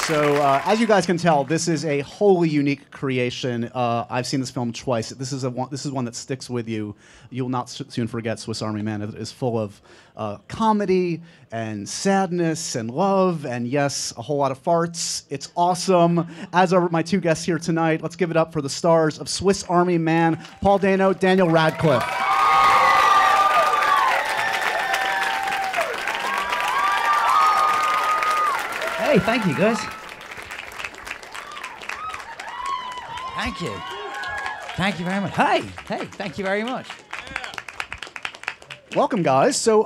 So, as you guys can tell, this is a wholly unique creation. I've seen this film twice. This is one that sticks with you. You will not soon forget Swiss Army Man. It is full of comedy and sadness and love and, yes, a whole lot of farts. It's awesome. As are my two guests here tonight. Let's give it up for the stars of Swiss Army Man, Paul Dano, Daniel Radcliffe. Hey, thank you, guys. Thank you. Thank you very much. Hey, thank you very much. Welcome, guys. So,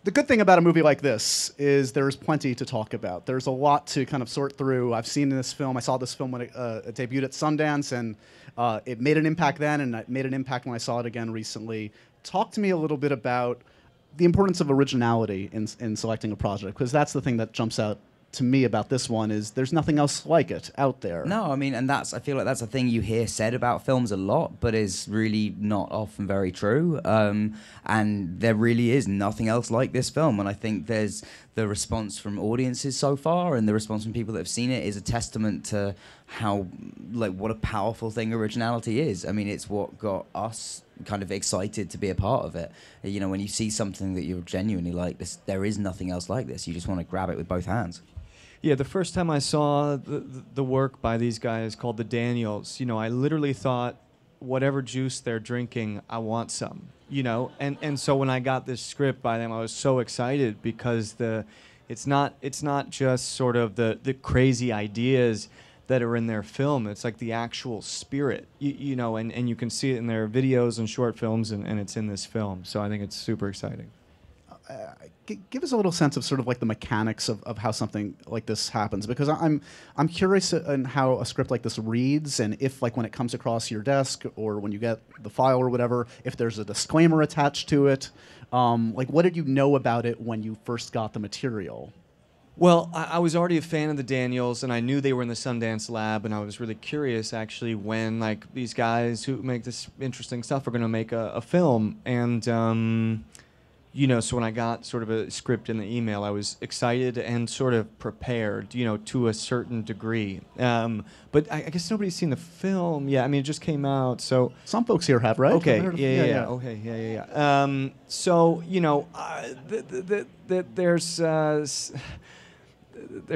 the good thing about a movie like this is there's plenty to talk about. There's a lot to kind of sort through. I've seen this film. I saw this film when it debuted at Sundance, and it made an impact then, and it made an impact when I saw it again recently. Talk to me a little bit about the importance of originality in selecting a project, because that's the thing that jumps out to me about this one is there's nothing else like it out there. No, I mean, and I feel like that's a thing you hear said about films a lot, but is really not often very true. And there really is nothing else like this film. And I think there's the response from audiences so far, and the response from people that have seen it is a testament to how, like, what a powerful thing originality is. I mean, it's what got us kind of excited to be a part of it. You know, when you see something that you're genuinely like, there is nothing else like this. You just want to grab it with both hands. Yeah, the first time I saw the work by these guys called the Daniels, you know, I literally thought, whatever juice they're drinking, I want some, you know? And so when I got this script by them, I was so excited because it's not just sort of the crazy ideas that are in their film. It's like the actual spirit, you know, and you can see it in their videos and short films, and it's in this film. So I think it's super exciting. Give us a little sense of sort of like the mechanics of how something like this happens, because I'm curious in how a script like this reads, and if, like, when it comes across your desk or when you get the file or whatever, if there's a disclaimer attached to it. Like, what did you know about it when you first got the material? Well, I was already a fan of the Daniels, and I knew they were in the Sundance Lab, and I was really curious, actually, when, like, these guys who make this interesting stuff are going to make a film. And you know, so when I got sort of a script in the email, I was excited and sort of prepared, you know, to a certain degree. But I guess nobody's seen the film. Yeah, I mean, it just came out, so... Some folks here have, right? Okay, yeah. Okay, yeah. So, you know, there's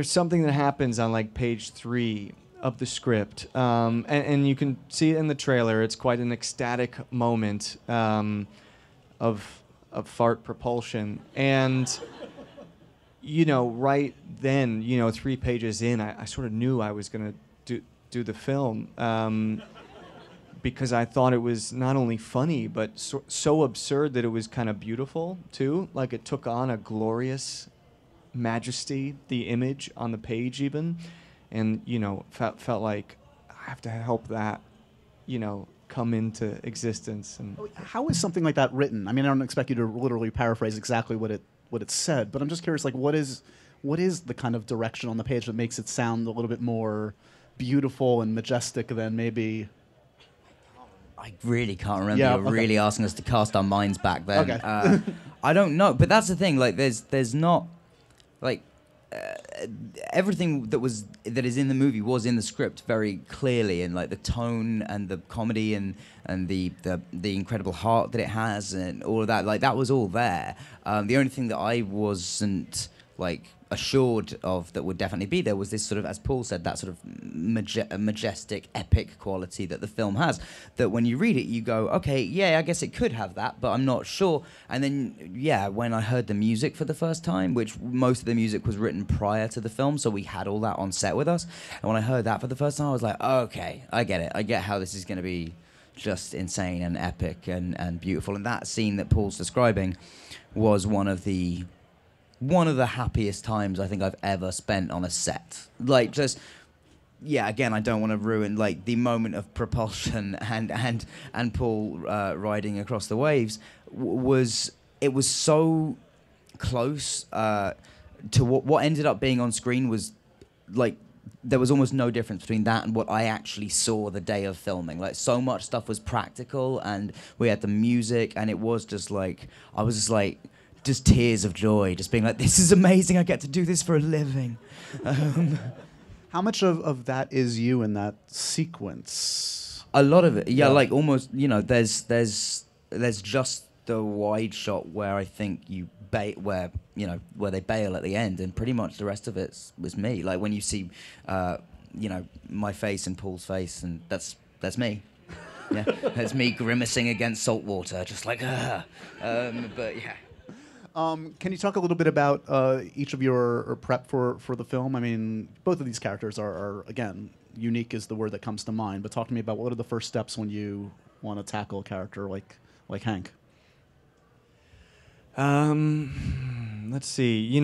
something that happens on, like, page 3 of the script, and you can see it in the trailer. It's quite an ecstatic moment of fart propulsion, and you know, right then, you know, 3 pages in, I sort of knew I was gonna do the film, because I thought it was not only funny but so absurd that it was kind of beautiful too. Like, it took on a glorious majesty, the image on the page even, and you know, felt like I have to help that, you know, come into existence. And how is something like that written? I mean, I don't expect you to literally paraphrase exactly what it said, but I'm just curious, like, what is the kind of direction on the page that makes it sound a little bit more beautiful and majestic than maybe... I really can't remember. Yeah, You're okay. really asking us to cast our minds back then. Okay. I don't know, but that's the thing. Like, there's not, like, everything that is in the movie was in the script very clearly, and like the tone and the comedy and the incredible heart that it has and all of that, like, that was all there. The only thing that I wasn't, like, assured of that would definitely be there was this sort of, as Paul said, that sort of majestic, epic quality that the film has, that when you read it you go, okay, yeah, I guess it could have that, but I'm not sure. And then, yeah, when I heard the music for the first time, which most of the music was written prior to the film, so we had all that on set with us, and when I heard that for the first time, I was like, okay, I get it. I get how this is going to be just insane and epic and beautiful. And that scene that Paul's describing was one of the happiest times I think I've ever spent on a set. Like, just, yeah, again, I don't want to ruin, like, the moment of propulsion and Paul riding across the waves was so close to what ended up being on screen. Was like, there was almost no difference between that and what I actually saw the day of filming. Like, so much stuff was practical, and we had the music, and it was just like, I was just like just tears of joy, just being like, this is amazing, I get to do this for a living. How much of that is you in that sequence? A lot of it, yeah, like almost, there's just the wide shot where I think where they bail at the end, and pretty much the rest of it was me. Like when you see, my face and Paul's face, and that's me. Yeah, that's me grimacing against salt water, just like, but yeah. Can you talk a little bit about each of your prep for the film? I mean, both of these characters are again, unique is the word that comes to mind, but talk to me about what are the first steps when you want to tackle a character like Hank? Let's see.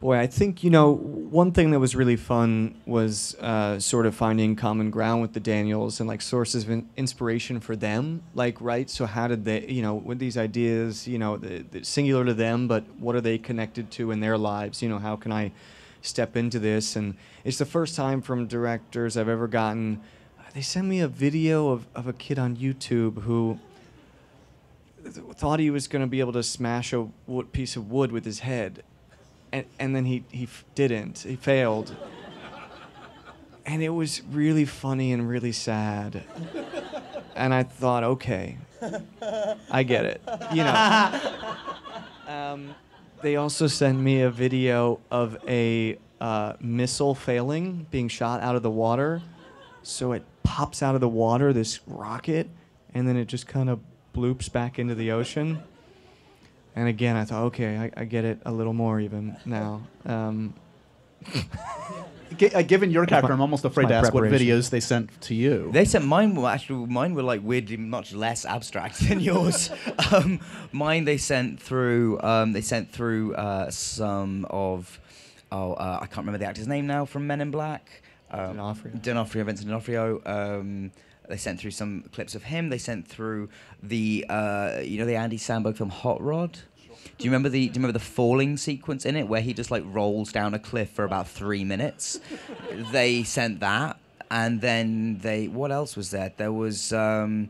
Boy, I think, one thing that was really fun was sort of finding common ground with the Daniels and like sources of inspiration for them. Like, right? So how did they, with these ideas, the singular to them, but what are they connected to in their lives? How can I step into this? And it's the first time from directors I've ever gotten, they sent me a video of a kid on YouTube who thought he was going to be able to smash a piece of wood with his head. And then he didn't. He failed. And it was really funny and really sad. And I thought, okay, I get it. They also sent me a video of a missile failing, being shot out of the water. So it pops out of the water, this rocket, and then it just kind of bloops back into the ocean. And again, I thought, okay, I get it a little more even now. Given your character, I'm almost afraid to ask what videos they sent to you. They sent mine were like weirdly much less abstract than yours. Mine they sent through some of I can't remember the actor's name now from Men in Black. Vincent D'Onofrio. They sent through some clips of him. They sent through the the Andy Samberg film Hot Rod. Do you remember the falling sequence in it where he just like rolls down a cliff for about 3 minutes? They sent that, and then what else was there? There was the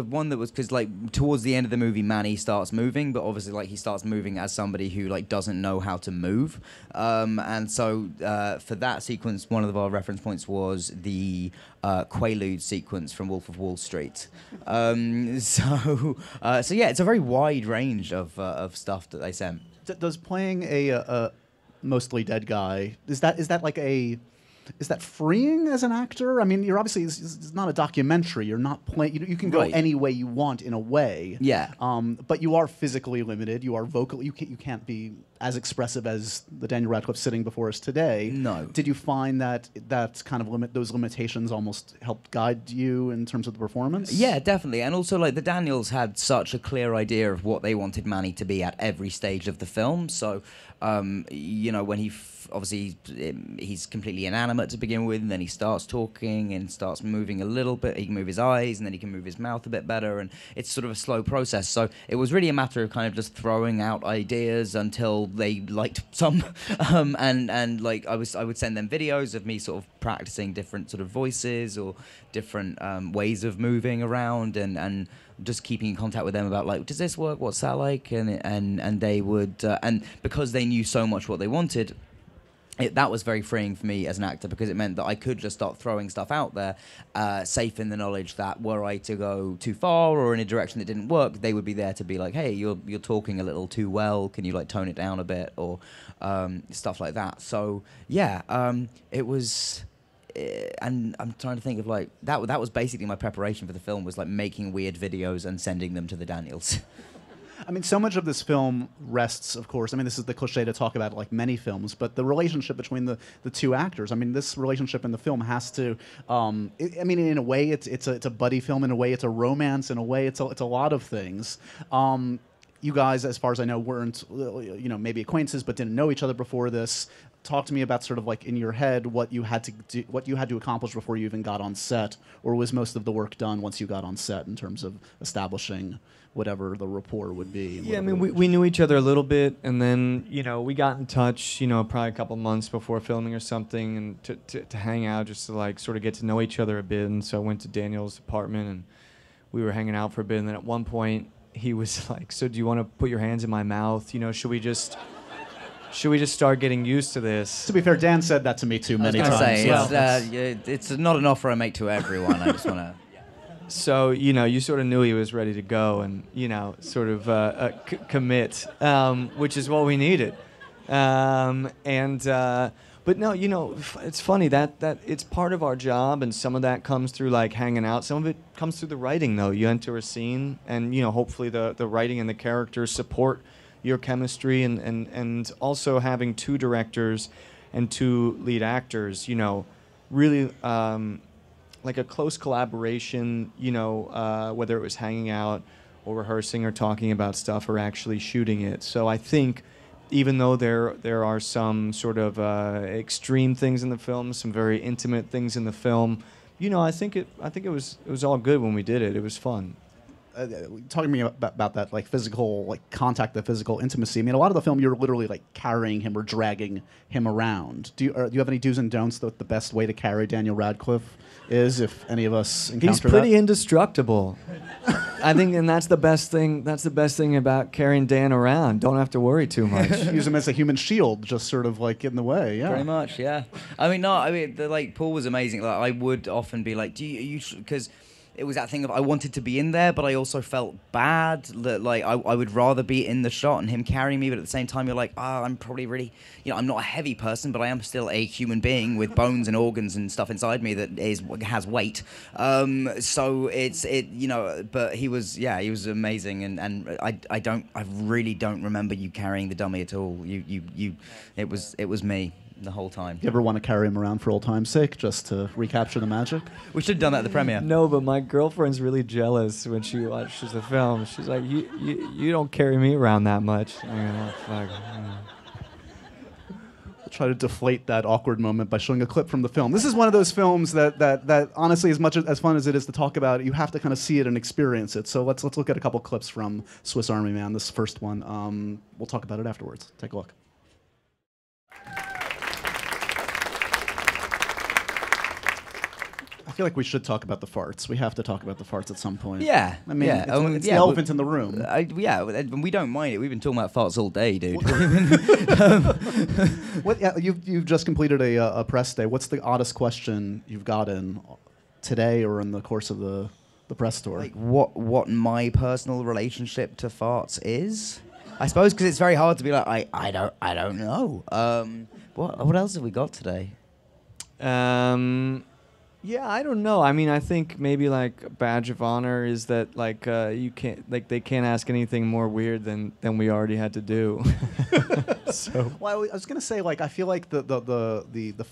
one that was, because like towards the end of the movie, Manny starts moving, but obviously like he starts moving as somebody who like doesn't know how to move, and so for that sequence, one of our reference points was the Quaalude sequence from Wolf of Wall Street. So yeah, it's a very wide range of stuff that they sent. Does playing a mostly dead guy, is that freeing as an actor? I mean, you're obviously, it's not a documentary. You're not playing. You can go any way you want in a way. Yeah. But you are physically limited. You are vocal. You can't be as expressive as the Daniel Radcliffe sitting before us today. No. Did you find that kind of those limitations almost helped guide you in terms of the performance? Yeah, definitely. And also, like, the Daniels had such a clear idea of what they wanted Manny to be at every stage of the film. So, when he obviously he's completely inanimate to begin with, and then he starts talking and starts moving a little bit. He can move his eyes, and then he can move his mouth a bit better, and it's sort of a slow process. So it was really a matter of kind of just throwing out ideas until they liked some, and like I would send them videos of me sort of practicing different sort of voices or different ways of moving around, and just keeping in contact with them about, like, does this work? What's that like? And they would, and because they knew so much what they wanted, that was very freeing for me as an actor, because it meant that I could just start throwing stuff out there, safe in the knowledge that were I to go too far or in a direction that didn't work, they would be there to be like, hey, you're talking a little too well, can you like tone it down a bit, or stuff like that. So yeah, it was. And I'm trying to think of like that was basically my preparation for the film, was like making weird videos and sending them to the Daniels. I mean, so much of this film rests, of course, I mean, this is the cliche to talk about like many films, but the relationship between the two actors, I mean, this relationship in the film has to, I mean, in a way, it's a buddy film, in a way, it's a romance, in a way, it's a lot of things. You guys, as far as I know, weren't, maybe acquaintances, but didn't know each other before this. Talk to me about sort of like in your head what you had to do, what you had to accomplish before you even got on set, or was most of the work done once you got on set in terms of establishing whatever the rapport would be? Yeah, I mean, we knew each other a little bit, and then, we got in touch, probably a couple months before filming or something, and to hang out, just to like sort of get to know each other a bit. And so I went to Daniel's apartment, and we were hanging out for a bit, and then at one point he was like, "So do you want to put your hands in my mouth? You know, should we just start getting used to this?" To be fair, Dan said that to me too many I was times. gonna Yeah. say, it's not an offer I make to everyone. I just want to. So, you know, you sort of knew he was ready to go and, you know, sort of commit, which is what we needed. But no, you know, it's funny that it's part of our job, and some of that comes through like hanging out. Some of it comes through the writing, though. You enter a scene, and you know, hopefully the writing and the characters support your chemistry, and also having two directors and two lead actors, you know, really like a close collaboration. You know, whether it was hanging out or rehearsing or talking about stuff or actually shooting it. So I think, even though there are some sort of extreme things in the film, some very intimate things in the film, you know, I think it was all good when we did it. It was fun. Talking to me about that, like physical, like contact, the physical intimacy. I mean, a lot of the film you're literally like carrying him or dragging him around. Do you have any do's and don'ts that the best way to carry Daniel Radcliffe is, if any of us encounter He's pretty that? indestructible. I think, and that's the best thing. That's the best thing about carrying Dan around. Don't have to worry too much. Use him as a human shield, just sort of like get in the way. Yeah. Pretty much, yeah. I mean, like Paul was amazing. Like, I would often be like, because it was that thing of I wanted to be in there, but I also felt bad that like I would rather be in the shot and him carrying me, but at the same time you're like, I'm probably really, you know, I'm not a heavy person, but I am still a human being with bones and organs and stuff inside me that has weight. So you know, but he was amazing, and I really don't remember you carrying the dummy at all. It was me the whole time. You ever want to carry him around for old time's sake, just to recapture the magic? We should have done that at the premiere. No, but my girlfriend's really jealous when she watches the film. She's like, you don't carry me around that much. I go, oh, fuck. I'll try to deflate that awkward moment by showing a clip from the film. This is one of those films that honestly, as much as fun as it is to talk about, you have to kind of see it and experience it. So let's look at a couple clips from Swiss Army Man, this first one. We'll talk about it afterwards. Take a look. I feel like we should talk about the farts. We have to talk about the farts at some point. Yeah. I mean, yeah. it's the elephant in the room. We don't mind it. We've been talking about farts all day, dude. You've just completed a press day. What's the oddest question you've gotten today or in the course of the press tour? Like what my personal relationship to farts is? I suppose because it's very hard to be like, I don't know. What else have we got today? Yeah, I don't know. I mean, I think maybe like a badge of honor is that like you can't, like they can't ask anything more weird than we already had to do. So. Well, I was gonna say, like, I feel like the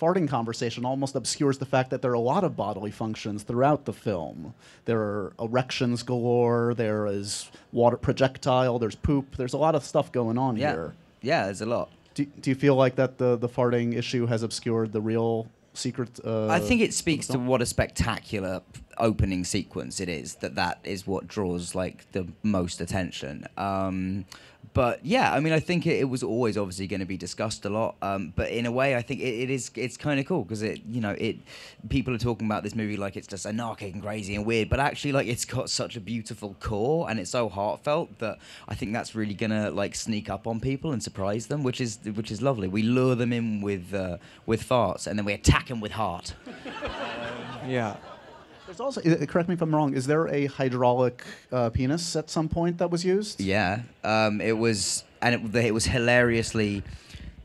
farting conversation almost obscures the fact that there are a lot of bodily functions throughout the film. There are erections galore. There is water projectile. There's poop. There's a lot of stuff going on here. Yeah, there's a lot. Do you feel like that the farting issue has obscured the real secret? I think it speaks to what a spectacular opening sequence it is. That is what draws like the most attention. But yeah, I mean, I think it was always obviously going to be discussed a lot. But in a way, I think it's kind of cool because people are talking about this movie like it's just anarchic and crazy and weird, but actually like it's got such a beautiful core and it's so heartfelt that I think that's really gonna like sneak up on people and surprise them, which is lovely. We lure them in with farts and then we attack them with heart. Yeah. There's also, correct me if I'm wrong, is there a hydraulic penis at some point that was used? Yeah, it was hilariously,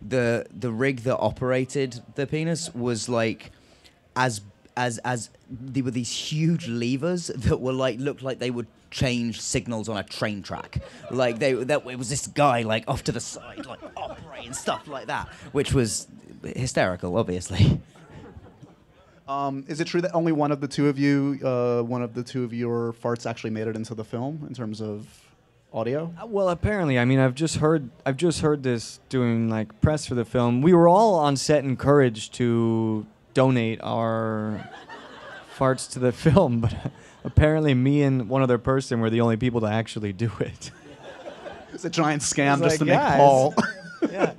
the rig that operated the penis was like, as there were these huge levers that were like looked like they would change signals on a train track. Like it was this guy like off to the side like operating stuff like that, which was hysterical, obviously. Is it true that only one of the two of your farts actually made it into the film in terms of audio? Well, apparently, I mean, I've just heard this doing like press for the film. We were all on set encouraged to donate our farts to the film, but apparently, me and one other person were the only people to actually do it. It's a giant scam just to like, make Paul. Yeah.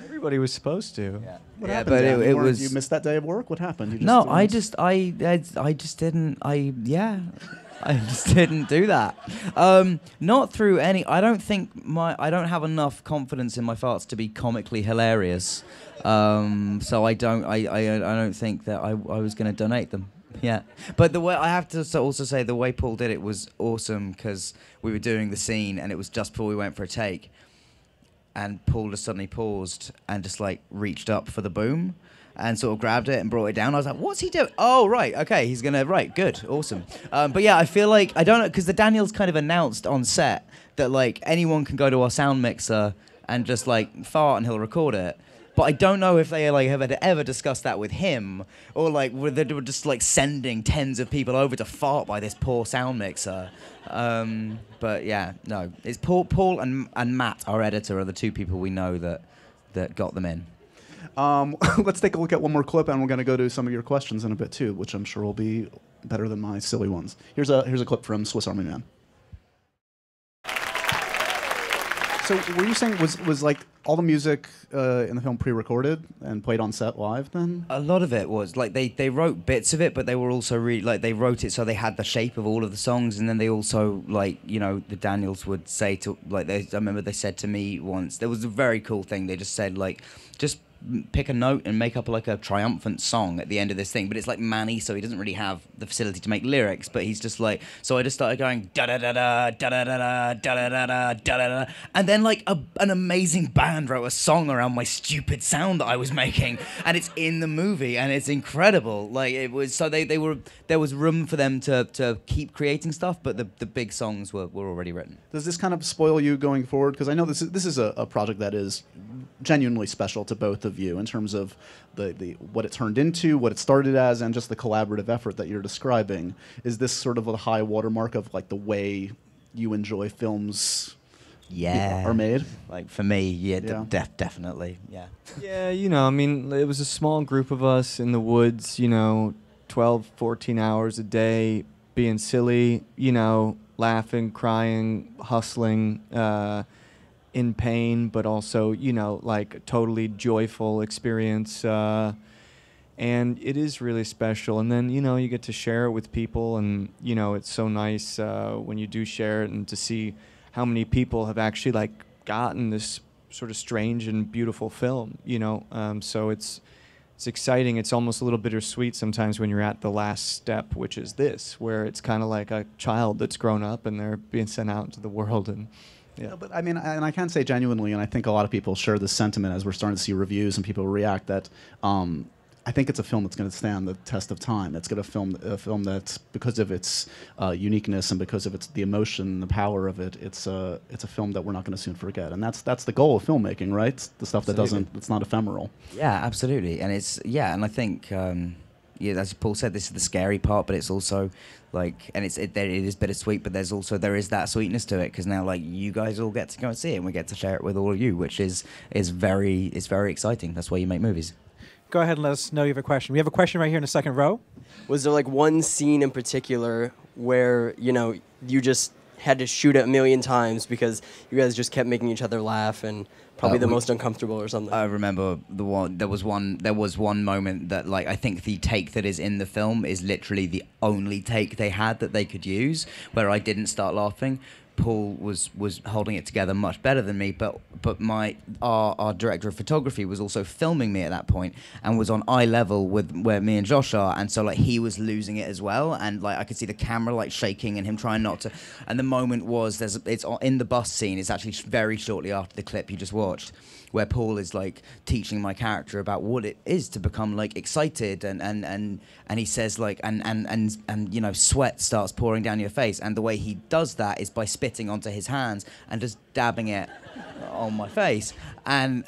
Everybody was supposed to. Yeah. What Yeah, happened, but Dan? it was. You missed that day of work? What happened? You just No, didn't- I just didn't. Yeah. I just didn't do that. Not through any. I don't have enough confidence in my farts to be comically hilarious. So I don't think that I was going to donate them. Yeah, but the way I have to also say the way Paul did it was awesome because we were doing the scene and it was just before we went for a take, and Paul just suddenly paused and just like reached up for the boom and sort of grabbed it and brought it down. I was like, what's he doing? Oh, right, okay, he's gonna, right, good, awesome. But yeah, I feel like, I don't know, because the Daniels kind of announced on set that like anyone can go to our sound mixer and just like fart and he'll record it. But I don't know if they like have ever discussed that with him, or like were they were just like sending tens of people over to fart by this poor sound mixer. But yeah, no, it's Paul and Matt, our editor, are the two people we know that got them in. Let's take a look at one more clip, and we're going to go to some of your questions in a bit too, which I'm sure will be better than my silly ones. Here's a clip from Swiss Army Man. So were you saying was like all the music in the film pre-recorded and played on set live then? A lot of it was like they wrote bits of it, but they were also like they wrote it so they had the shape of all of the songs, and then they also like, you know, the Daniels would say to like I remember they said to me once, there was a very cool thing, they just said like, just pick a note and make up like a triumphant song at the end of this thing, but it's like Manny, so he doesn't really have the facility to make lyrics, but he's just like, so I just started going da da da da da da da da da da da da da, and then like an amazing band wrote a song around my stupid sound that I was making, and it's in the movie and it's incredible. Like it was, so there was room for them to keep creating stuff, but the big songs were already written. Does this kind of spoil you going forward? Because I know this is a project that is genuinely special to both of you in terms of the what it turned into, what it started as, and just the collaborative effort that you're describing. Is this sort of a high watermark of like the way you enjoy films are made? Like for me, definitely, yeah. Yeah, you know, I mean, it was a small group of us in the woods, you know, 12, 14 hours a day, being silly, you know, laughing, crying, hustling, in pain, but also, you know, like a totally joyful experience. And it is really special. And then, you know, you get to share it with people, and, you know, it's so nice when you do share it and to see how many people have actually, like, gotten this sort of strange and beautiful film, you know. So it's exciting. It's almost a little bittersweet sometimes when you're at the last step, which is this, where it's kind of like a child that's grown up and they're being sent out into the world. And yeah. No, but I mean, and I can say genuinely, and I think a lot of people share this sentiment as we're starting to see reviews and people react, that I think it's a film that's going to stand the test of time. It's going to a film that's, because of its uniqueness and because of the emotion, the power of it, it's a film that we're not going to soon forget. And that's the goal of filmmaking, right? The stuff that it's not ephemeral. Yeah, absolutely. And and I think, as Paul said, this is the scary part, but it's also like, and it is bittersweet, but there is that sweetness to it, because now like you guys all get to go and see it, and we get to share it with all of you, which is very exciting. That's why you make movies. Go ahead and let us know you have a question. We have a question right here in the second row. Was there like one scene in particular where, you know, you just had to shoot it a million times because you guys just kept making each other laugh, and probably the most uncomfortable or something? I remember there was one moment that, like, I think the take that is in the film is literally the only take they had that they could use, where I didn't start laughing. Paul was holding it together much better than me, but our director of photography was also filming me at that point and was on eye level with where me and Josh are, and so like he was losing it as well, and like I could see the camera like shaking and him trying not to. And the moment was it's in the bus scene. It's actually very shortly after the clip you just watched, where Paul is like teaching my character about what it is to become like excited, and he says like and you know, sweat starts pouring down your face, and the way he does that is by spitting onto his hands and just dabbing it on my face. And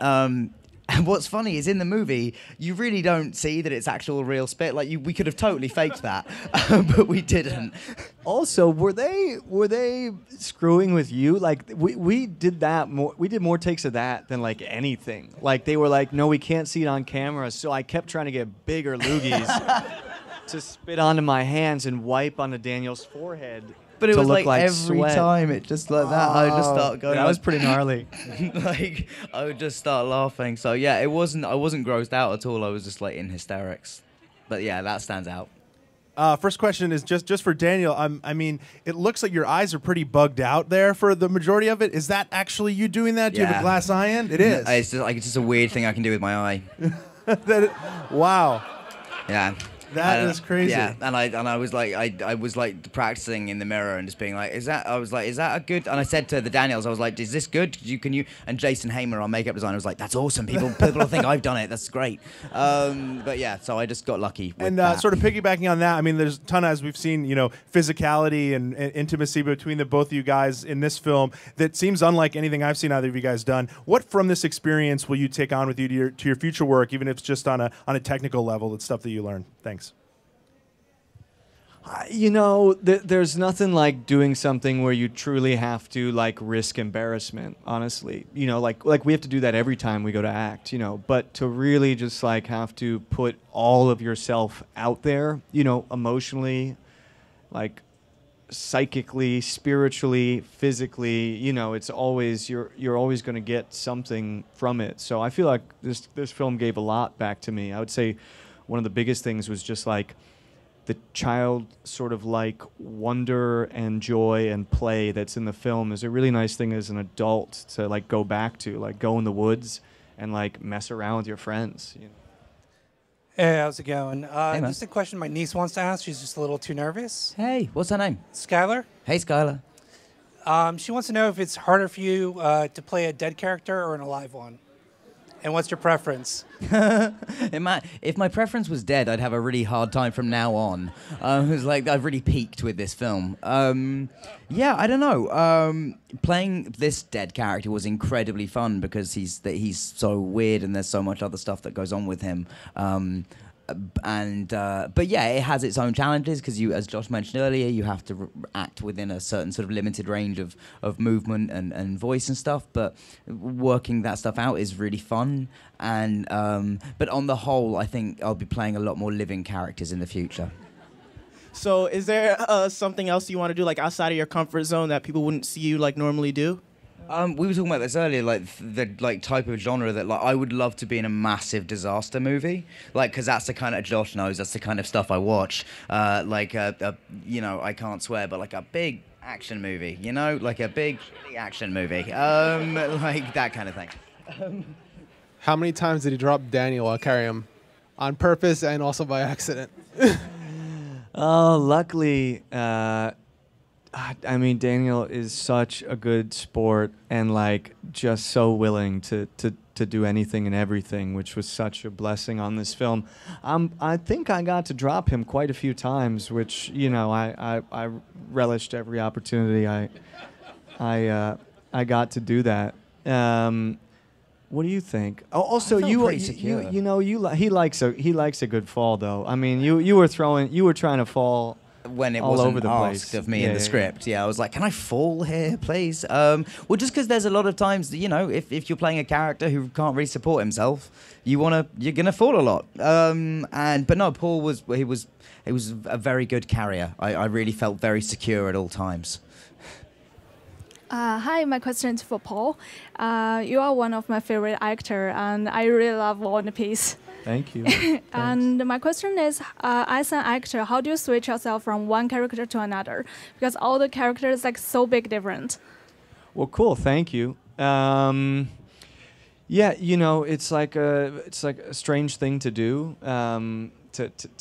what's funny is in the movie, you really don't see that it's actual real spit. Like we could have totally faked that, but we didn't. Also, were they screwing with you? Like we did that more. We did more takes of that than like anything. Like they were like, no, we can't see it on camera. So I kept trying to get bigger loogies to spit onto my hands and wipe onto Daniel's forehead. But it was like every sweat. time, it just like that. I would just start going. That was pretty gnarly. Like I would just start laughing. So yeah, I wasn't grossed out at all. I was just like in hysterics. But yeah, that stands out. First question is just for Daniel. I mean, it looks like your eyes are pretty bugged out there for the majority of it. Is that actually you doing that? Do you have a Yeah. glass eye in? It is. It's just a weird thing I can do with my eye. Wow. Yeah. That is crazy. Yeah, and I was like I was like practicing in the mirror and just being like, is that a good? And I said to the Daniels, I was like, is this good? Can you? And Jason Hamer, our makeup designer, was like, that's awesome. People will think I've done it. That's great. But yeah, so I just got lucky. With And that. sort of piggybacking on that, I mean, there's a ton, as we've seen, physicality and intimacy between the both of you guys in this film that seems unlike anything I've seen either of you guys done. What from this experience will you take on with you to your future work, even if it's just on a technical level? It's stuff that you learn. Thanks. There's nothing like doing something where you truly have to like risk embarrassment, honestly. Like we have to do that every time we go to act, but to really just like have to put all of yourself out there, emotionally, like psychically, spiritually, physically, it's always you're always going to get something from it. So I feel like this film gave a lot back to me. I would say one of the biggest things was just like the child sort of like wonder and joy and play that's in the film is a really nice thing as an adult to like go back to, like go in the woods and like mess around with your friends. Hey, how's it going? Hey, man. This is a question my niece wants to ask. She's just a little too nervous. Hey, what's her name? Skylar. Hey, Skylar. She wants to know if it's harder for you to play a dead character or an alive one. And what's your preference? If my preference was dead, I'd have a really hard time from now on. It was like I've really peaked with this film. Yeah, I don't know. Playing this dead character was incredibly fun because he's so weird and there's so much other stuff that goes on with him. But yeah, it has its own challenges because you, as Josh mentioned earlier, you have to act within a certain sort of limited range of movement and voice and stuff. But working that stuff out is really fun. And but on the whole, I think I'll be playing a lot more living characters in the future. So is there something else you want to do, like outside of your comfort zone that people wouldn't see you like normally do? We were talking about this earlier, like the type of genre that like I would love to be in a massive disaster movie, like because that's the kind of Josh knows that's the kind of stuff I watch, like I can't swear, but like a big action movie, like a big action movie, like that kind of thing. How many times did he drop Daniel while carrying him, on purpose and also by accident? Oh, luckily. I mean, Daniel is such a good sport and like just so willing to do anything and everything, which was such a blessing on this film. I think I got to drop him quite a few times, which I relished every opportunity I got to do that. What do you think? Oh, also, he likes a good fall though. I mean, you were trying to fall. When it all wasn't over the asked place. of me in the script. Yeah, I was like, can I fall here, please? Well, just because there's a lot of times, that, if you're playing a character who can't really support himself, you're gonna fall a lot. But no, Paul was a very good carrier. I really felt very secure at all times. Hi, my question is for Paul. You are one of my favorite actors, and I really love One Piece. Thank you. And my question is, as an actor, how do you switch yourself from one character to another? Because all the characters like so big different. Well, cool. Thank you. Yeah, it's like a strange thing to do, to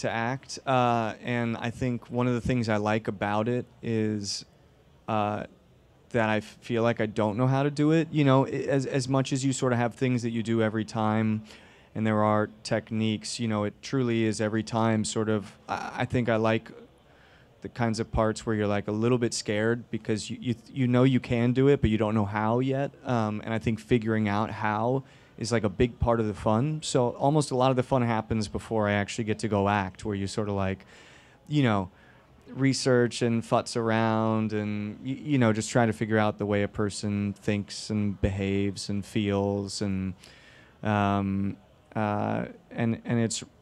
act. And I think one of the things I like about it is that I feel like I don't know how to do it. As much as you sort of have things that you do every time, and there are techniques, it truly is every time sort of, I think I like the kinds of parts where you're like a little bit scared because you know you can do it, but you don't know how yet. And I think figuring out how is like a big part of the fun. So almost a lot of the fun happens before I actually get to go act, where you sort of like, research and futz around and, just try to figure out the way a person thinks and behaves and feels and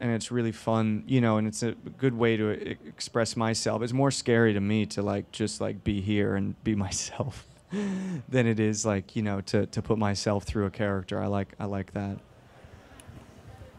it's really fun, and it's a good way to express myself. It's more scary to me to like just like be here and be myself than it is like to put myself through a character. I like that.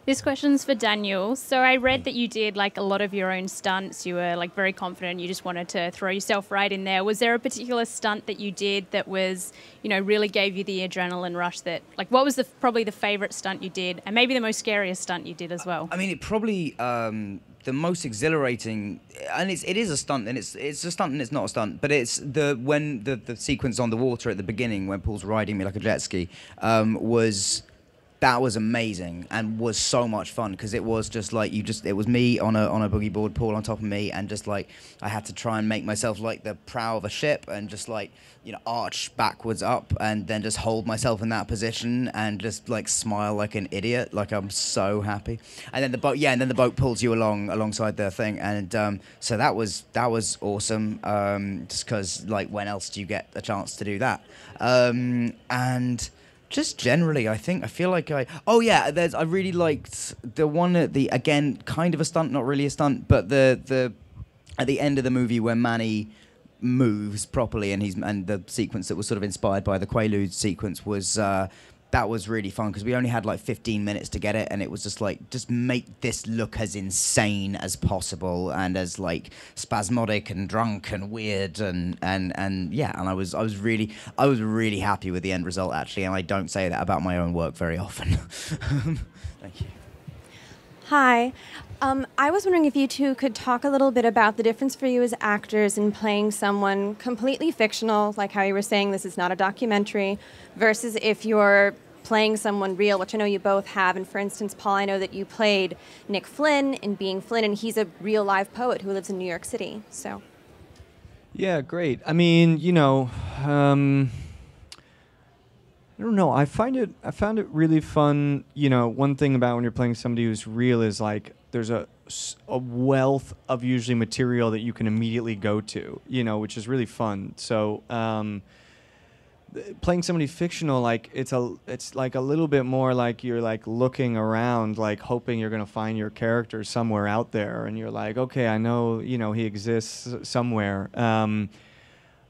This question's for Daniel. So I read that you did like a lot of your own stunts. You were like very confident. You just wanted to throw yourself right in there. Was there a particular stunt that you did that was, you know, really gave you the adrenaline rush? That like, what was probably the favorite stunt you did, and maybe the most scariest stunt you did as well? I mean, it probably the most exhilarating, and it is a stunt, and it's a stunt and it's not a stunt, but it's when the sequence on the water at the beginning when Paul's riding me like a jet ski that was amazing and was so much fun because it was just like it was me on a boogie board, Paul on top of me, and just like I had to try and make myself like the prow of a ship and just like, you know, arch backwards up and then just hold myself in that position and just like smile like an idiot, like I'm so happy. And then the boat pulls you alongside the thing, and so that was awesome. Just because like when else do you get a chance to do that? And just generally, I feel like I really liked the one at the, again, kind of a stunt, not really a stunt, but the at the end of the movie where Manny moves properly and the sequence that was sort of inspired by the Quaalude sequence was that was really fun because we only had like 15 minutes to get it, and it was just like, just make this look as insane as possible and as like spasmodic and drunk and weird and yeah, and I was really happy with the end result actually, and I don't say that about my own work very often. Thank you. Hi. I was wondering if you two could talk a little bit about the difference for you as actors in playing someone completely fictional, like how you were saying this is not a documentary, versus if you're playing someone real, which I know you both have. And for instance, Paul, I know that you played Nick Flynn in Being Flynn, and he's a real live poet who lives in New York City. So. Yeah, great. I mean, you know, I don't know. I found it really fun. You know, one thing about when you're playing somebody who's real is like there's a wealth of usually material that you can immediately go to, you know, which is really fun. So playing somebody fictional, like it's like a little bit more like you're like looking around, like hoping you're gonna find your character somewhere out there, and you're like, okay, I know, you know, he exists somewhere.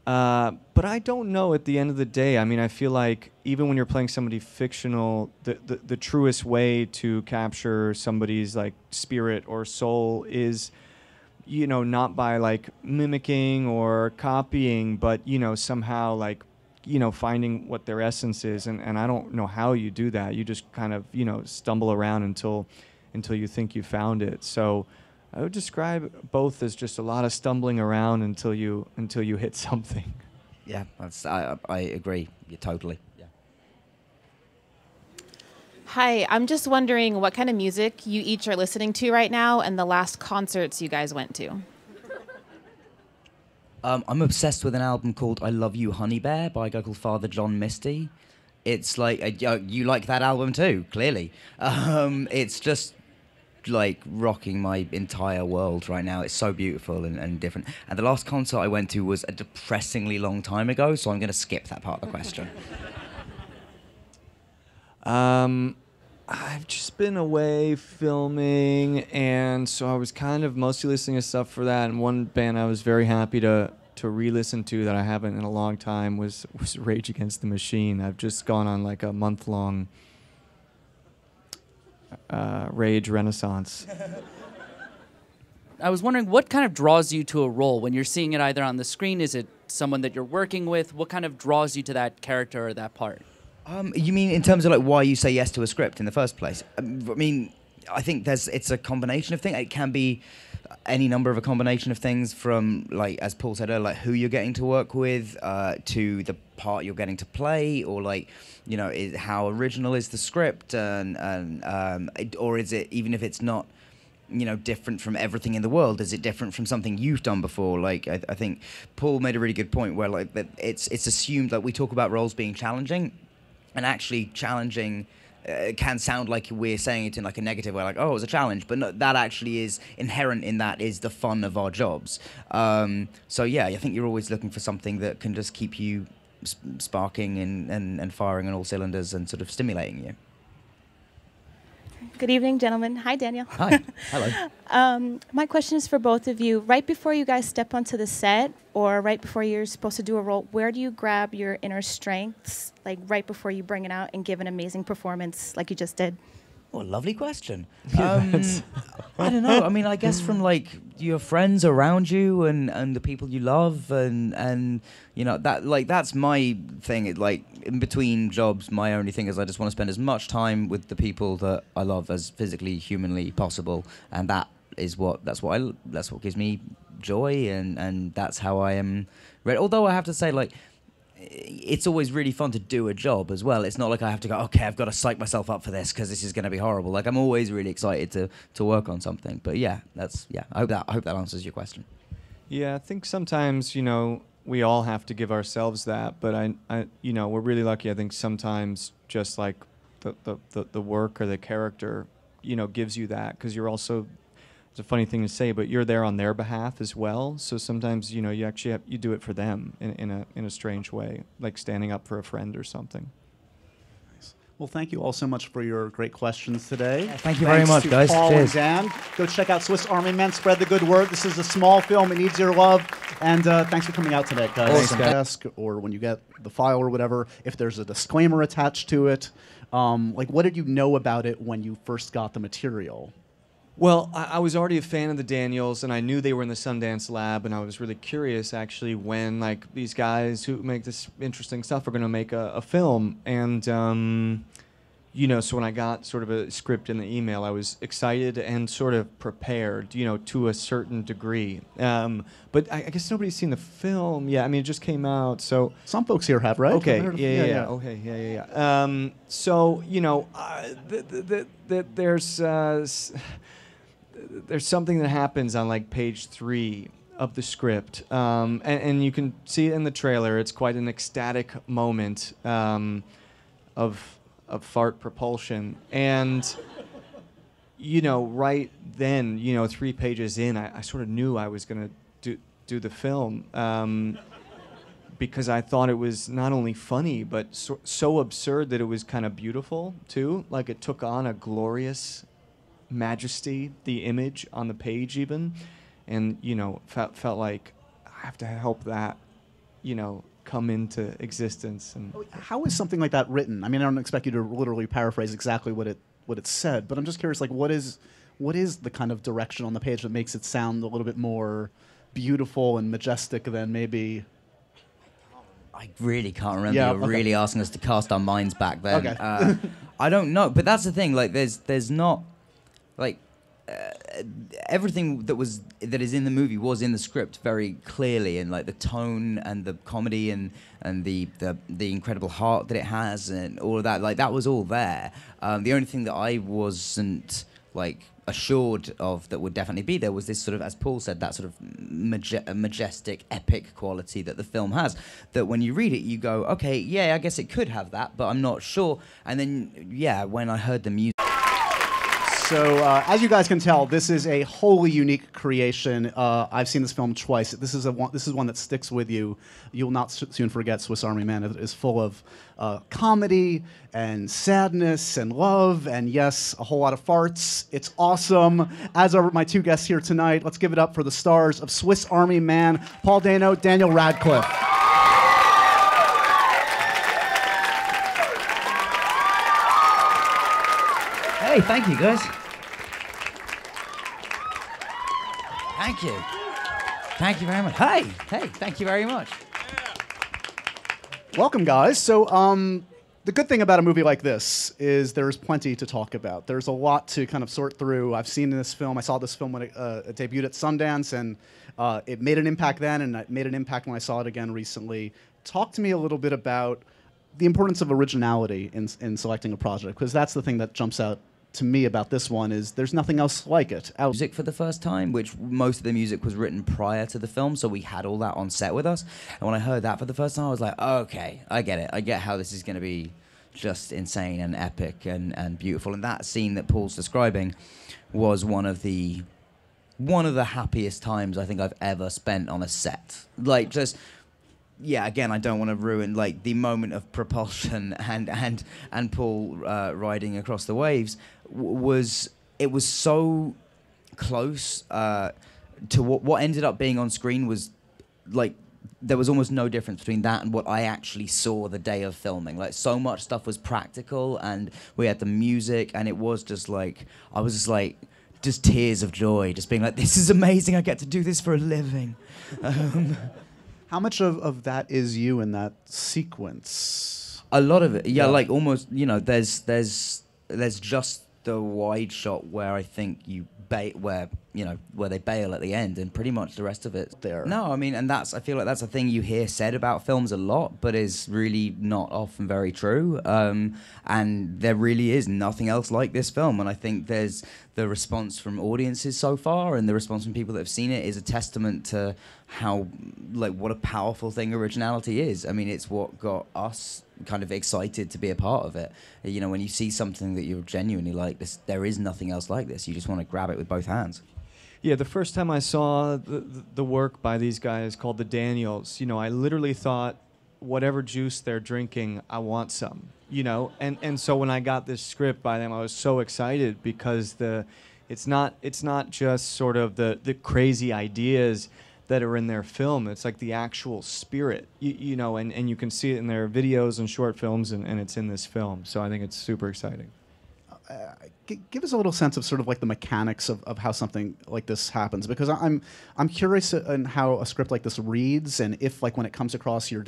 But I don't know at the end of the day. I mean, I feel like even when you're playing somebody fictional, the truest way to capture somebody's like spirit or soul is, you know, not by like mimicking or copying, but, you know, somehow like, you know, finding what their essence is. And I don't know how you do that. You just kind of, you know, stumble around until you think you found it. So I would describe both as just a lot of stumbling around until you hit something. Yeah, I agree. Yeah, totally. Yeah. Hi, I'm just wondering what kind of music you each are listening to right now and the last concerts you guys went to. I'm obsessed with an album called I Love You, Honey Bear by a guy called Father John Misty. It's like, you like that album too, clearly. It's just like rocking my entire world right now. It's so beautiful and different. And the last concert I went to was a depressingly long time ago, so I'm going to skip that part of the question. I've just been away filming, and so I was kind of mostly listening to stuff for that. And one band I was very happy to re-listen to that I haven't in a long time was Rage Against the Machine. I've just gone on like a month-long Rage renaissance. I was wondering what kind of draws you to a role when you're seeing it either on the screen? Is it someone that you're working with? What kind of draws you to that character or that part? You mean in terms of like why you say yes to a script in the first place? I mean, I think it's a combination of things. It can be any number of a combination of things, from like, as Paul said earlier, like who you're getting to work with, to the part you're getting to play, or like, you know, how original is the script, or is it, even if it's not, you know, different from everything in the world, is it different from something you've done before? Like, I think Paul made a really good point where like that it's assumed that we talk about roles being challenging, and actually challenging can sound like we're saying it in like a negative way, like, oh, it was a challenge, but no, that actually is inherent in that is the fun of our jobs. So yeah, I think you're always looking for something that can just keep you sparking and firing on all cylinders and sort of stimulating you. Good evening, gentlemen. Hi, Daniel. Hi. Hello. My question is for both of you. Right before you guys step onto the set, or right before you're supposed to do a role, where do you grab your inner strengths, like right before you bring it out and give an amazing performance like you just did? What a lovely question. I don't know. I mean, I guess from like your friends around you and the people you love and you know that's my thing. Like in between jobs, my only thing is I just want to spend as much time with the people that I love as physically, humanly possible, and that's what gives me joy, and that's how I am. Although I have to say, like, it's always really fun to do a job as well. It's not like I have to go, okay, I've got to psych myself up for this because this is going to be horrible. Like, I'm always really excited to work on something. But yeah, I hope that answers your question. Yeah, I think sometimes, we all have to give ourselves that, but I we're really lucky. I think sometimes just like the work or the character, gives you that, because you're also, it's a funny thing to say, but you're there on their behalf as well. So sometimes, you actually you do it for them in a strange way, like standing up for a friend or something. Well, thank you all so much for your great questions today. Thank you very much, to guys. Paul Cheers. and Dan. Go check out Swiss Army Men. Spread the good word. This is a small film. It needs your love. And thanks for coming out tonight, guys. Awesome. Desk, or when you get the file or whatever, if there's a disclaimer attached to it, like what did you know about it when you first got the material? Well, I was already a fan of the Daniels, and I knew they were in the Sundance Lab, and I was really curious, actually, when like these guys who make this interesting stuff are going to make a film. And, so when I got sort of a script in the email, I was excited and sort of prepared, to a certain degree. But I guess nobody's seen the film yet. I mean, it just came out, so... Some folks here have, right? Okay, Yeah. Okay, yeah. So, there's something that happens on like page 3 of the script, and you can see it in the trailer. It's quite an ecstatic moment of fart propulsion, and right then, 3 pages in, I sort of knew I was gonna do the film, because I thought it was not only funny but so absurd that it was kind of beautiful too. Like it took on a glorious majesty, the image on the page even, and felt like I have to help that come into existence. And how is something like that written? I mean, I don't expect you to literally paraphrase exactly what it said, but I'm just curious, like what is the kind of direction on the page that makes it sound a little bit more beautiful and majestic than maybe... I really can't remember. Yeah, You're okay. really asking us to cast our minds back then. Okay. I don't know, but that's the thing. Like, there's not, like, everything that is in the movie was in the script very clearly, and like the tone and the comedy and the incredible heart that it has and all of that. Like that was all there. The only thing that I wasn't like assured of that would definitely be there was this sort of, as Paul said, that sort of majestic, epic quality that the film has, that when you read it, you go, okay, yeah, I guess it could have that, but I'm not sure. And then, yeah, when I heard the music... So, as you guys can tell, this is a wholly unique creation. I've seen this film twice. This is one that sticks with you. You'll not soon forget Swiss Army Man. It is full of comedy and sadness and love and, yes, a whole lot of farts. It's awesome. As are my 2 guests here tonight. Let's give it up for the stars of Swiss Army Man, Paul Dano, Daniel Radcliffe. Hey, thank you, guys. Thank you. Thank you very much. Hey, thank you very much. Welcome, guys. So, the good thing about a movie like this is there's plenty to talk about. There's a lot to kind of sort through. I've seen this film. I saw this film when it debuted at Sundance, and it made an impact then, and it made an impact when I saw it again recently. Talk to me a little bit about the importance of originality in selecting a project, because that's the thing that jumps out to me about this one is there's nothing else like it. Music for the first time, which most of the music was written prior to the film, so we had all that on set with us. And when I heard that for the first time, I was like, okay, I get it. I get how this is going to be just insane and epic and beautiful. And that scene that Paul's describing was one of the happiest times I think I've ever spent on a set. Like, just... Yeah, again, I don't want to ruin like the moment of propulsion and Paul riding across the waves was so close to what ended up being on screen was like there was almost no difference between that and what I actually saw the day of filming. Like, so much stuff was practical, and we had the music, and it was just like, I was just like, just tears of joy, just being like, this is amazing, I get to do this for a living. How much of that is you in that sequence? A lot of it, yeah. Like, almost, you know, there's just the wide shot where I think where they bail at the end, and pretty much the rest of it there. No, I mean, and I feel like that's a thing you hear said about films a lot, but is really not often very true. And there really is nothing else like this film, and I think there's the response from audiences so far, and the response from people that have seen it is a testament to how, like, what a powerful thing originality is. I mean, it's what got us kind of excited to be a part of it. You know, when you see something that you're genuinely like, there is nothing else like this, you just want to grab it with both hands. Yeah, the first time I saw the work by these guys called the Daniels, you know, I literally thought, whatever juice they're drinking, I want some, you know? And so when I got this script by them, I was so excited because it's not just sort of the crazy ideas that are in their film. It's like the actual spirit, you know, and you can see it in their videos and short films, and it's in this film. So I think it's super exciting. Give us a little sense of sort of like the mechanics of how something like this happens, because I'm curious in how a script like this reads, and if, like, when it comes across your